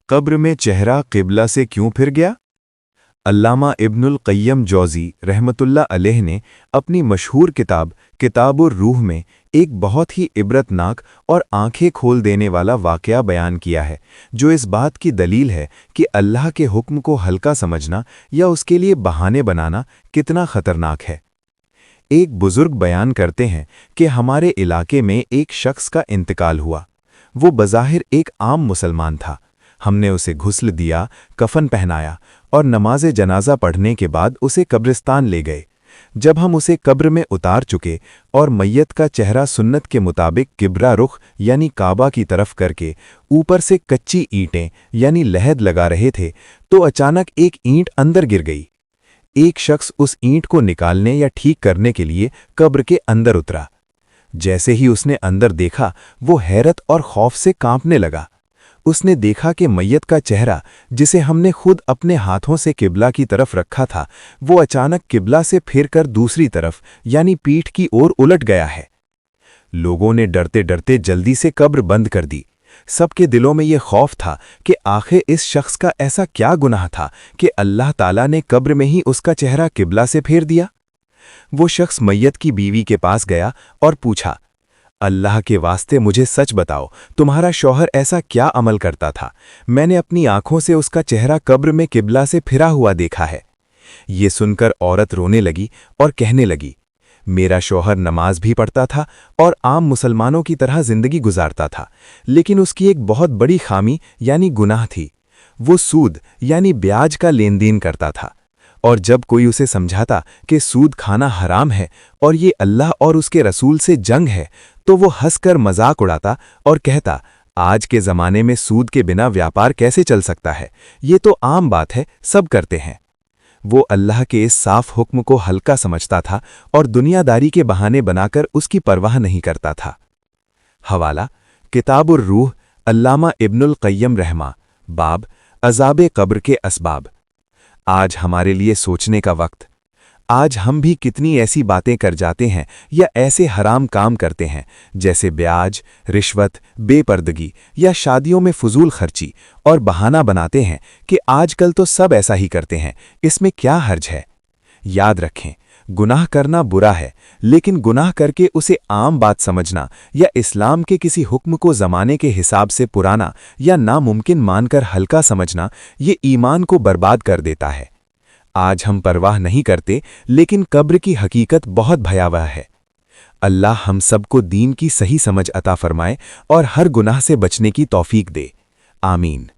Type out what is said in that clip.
कब्र में चेहरा क़िबला से क्यों फिर गया? अल्लामा इब्नुल क़य्यम जौज़ी रहमतुल्लाह अलैह ने अपनी मशहूर किताब किताबुर रूह में एक बहुत ही इबरतनाक और आंखें खोल देने वाला वाक़या बयान किया है, जो इस बात की दलील है कि अल्लाह के हुक्म को हल्का समझना या उसके लिए बहाने बनाना कितना ख़तरनाक है। एक बुज़ुर्ग बयान करते हैं कि हमारे इलाके में एक शख्स का इंतकाल हुआ। वो बज़ाहिर एक आम मुसलमान था। हमने उसे गुस्ल दिया, कफन पहनाया और नमाज जनाजा पढ़ने के बाद उसे कब्रिस्तान ले गए। जब हम उसे कब्र में उतार चुके और मैयत का चेहरा सुन्नत के मुताबिक किबला रुख यानी काबा की तरफ करके ऊपर से कच्ची ईंटें यानी लहद लगा रहे थे, तो अचानक एक ईंट अंदर गिर गई। एक शख्स उस ईंट को निकालने या ठीक करने के लिए कब्र के अंदर उतरा। जैसे ही उसने अंदर देखा, वो हैरत और खौफ से कांपने लगा। उसने देखा कि मैयत का चेहरा, जिसे हमने खुद अपने हाथों से किबला की तरफ रखा था, वो अचानक किबला से फिरकर दूसरी तरफ यानी पीठ की ओर उलट गया है। लोगों ने डरते डरते जल्दी से कब्र बंद कर दी। सबके दिलों में ये खौफ था कि आखिर इस शख्स का ऐसा क्या गुनाह था कि अल्लाह ताला ने कब्र में ही उसका चेहरा किबला से फेर दिया। वो शख्स मैयत की बीवी के पास गया और पूछा, अल्लाह के वास्ते मुझे सच बताओ, तुम्हारा शौहर ऐसा क्या अमल करता था? मैंने अपनी आंखों से उसका चेहरा कब्र में किबला से फिरा हुआ देखा है। ये सुनकर औरत रोने लगी और कहने लगी, मेरा शौहर नमाज भी पढ़ता था और आम मुसलमानों की तरह जिंदगी गुजारता था, लेकिन उसकी एक बहुत बड़ी खामी यानी गुनाह थी। वो सूद यानी ब्याज का लेन देन करता था, और जब कोई उसे समझाता कि सूद खाना हराम है और ये अल्लाह और उसके रसूल से जंग है, तो वो हंसकर मजाक उड़ाता और कहता, आज के ज़माने में सूद के बिना व्यापार कैसे चल सकता है? ये तो आम बात है, सब करते हैं। वो अल्लाह के इस साफ हुक्म को हल्का समझता था और दुनियादारी के बहाने बनाकर उसकी परवाह नहीं करता था। हवाला किताबुर रूह, अल्लामा इब्नुल क़य्यम रहमा, बाब अज़ाबे क़ब्र के असबाब। आज हमारे लिए सोचने का वक्त। आज हम भी कितनी ऐसी बातें कर जाते हैं या ऐसे हराम काम करते हैं, जैसे ब्याज, रिश्वत, बेपर्दगी या शादियों में फजूल खर्ची, और बहाना बनाते हैं कि आजकल तो सब ऐसा ही करते हैं, इसमें क्या हर्ज है। याद रखें, गुनाह करना बुरा है, लेकिन गुनाह करके उसे आम बात समझना या इस्लाम के किसी हुक्म को ज़माने के हिसाब से पुराना या नामुमकिन मानकर हल्का समझना, ये ईमान को बर्बाद कर देता है। आज हम परवाह नहीं करते, लेकिन कब्र की हकीकत बहुत भयावह है। अल्लाह हम सबको दीन की सही समझ अता फरमाए और हर गुनाह से बचने की तौफीक दे। आमीन।